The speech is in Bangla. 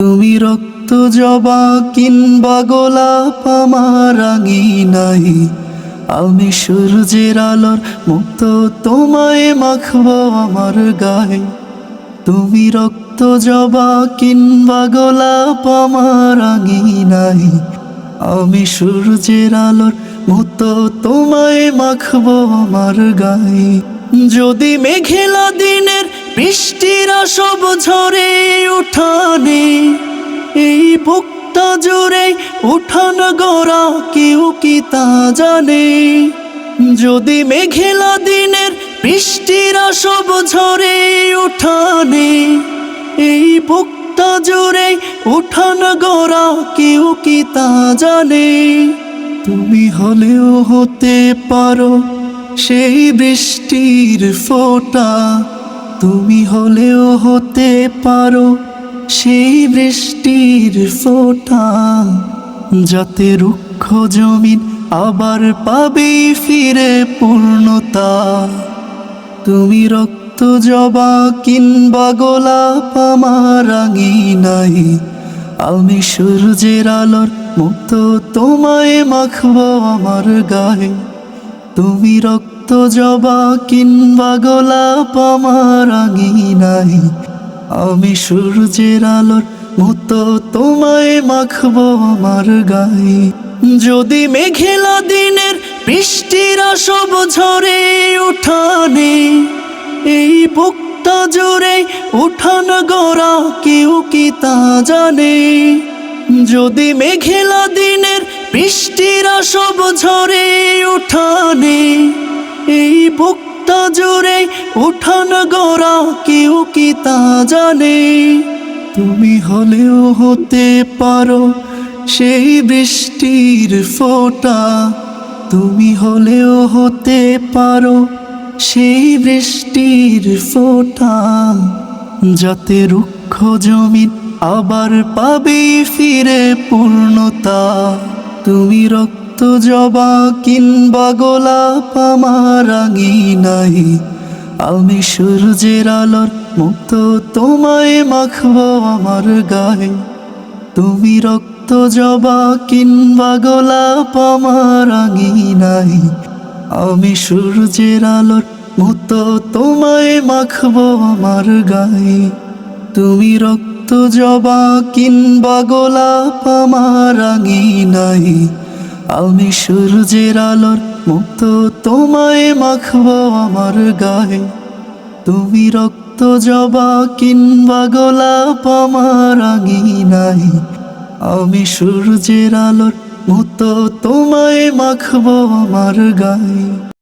তুমি রক্ত জবা কিংবা গোলাপ আমার আঙিনায়, আমি সূর্যের আলোর মতো তোমায় মাখবো আমার গায়ে। তুমি রক্ত জবা কিংবা গোলাপ আমার আঙিনায়, আমি সূর্যের আলোর মতো তোমায় মাখবো আমার গায়ে। যদি মেঘলা দিনের বৃষ্টিরা সব ঝরে উঠানে, এই বুকটা জুড়ে উঠান গড়া কেউ কি তা জানে। যদি মেঘলা দিনের বৃষ্টিরা সব ঝরে উঠানে, এই বুকটা জুড়ে উঠান গড়া কেউ কি তা জানে। তুমি হলেও হতে পারো সেই বৃষ্টির ফোঁটা, তুমি হলেও হতে পারো সেই বৃষ্টির ফোঁটা, যাতে রুক্ষ জমিন আবার পাবে ফিরে পূর্ণতা। তুমি রক্ত জবা কিংবা গোলাপ আমার আঙিনায়, আমি সূর্যের আলোর মতো তোমায় মাখবো আমার গায়ে। তুমি রক্ত জবা কিংবা গোলাপ আমার আঙিনায়, আমি সূর্যের আলোর মতো তোমায় মাখবো আমার গায়ে। যদি মেঘলা দিনের বৃষ্টিরা সব ঝরে উঠানে, এই বুকটা জুড়ে উঠান গড়া কেউ কি তা জানে। যদি মেঘলা দিনের বৃষ্টিরা সব ঝরে উঠানে, এই বুকটা জুড়ে উঠান গড়া কেউ কি তা জানে। তুমি হলেও হতে পারো সেই বৃষ্টির ফোঁটা, তুমি হলেও হতে পারো সেই বৃষ্টির ফোঁটা, যাতে রুক্ষ জমিন আবার পাবে ফিরে পূর্ণতা। তুমি রক্ত জবা কিংবা গোলাপ আমার আঙিনায়, আমি সূর্যের আলোর মতো তোমায় মাখবো আমার গায়ে। তুমি রক্ত জবা কিংবা গোলাপ আমার আঙিনায়, আমি সূর্যের আলোর মতো তোমায় মাখবো আমার গায়ে। তুমি রক্ত জবা কিংবা গোলাপ আমার আঙিনায়, আমি সূর্যের আলোর মতো তোমায় মাখবো আমার গায়ে। তুমি রক্ত জবা কিংবা গোলাপ আমার আঙিনায়, আমি সূর্যের আলোর মতো তোমায় মাখবো আমার গায়ে।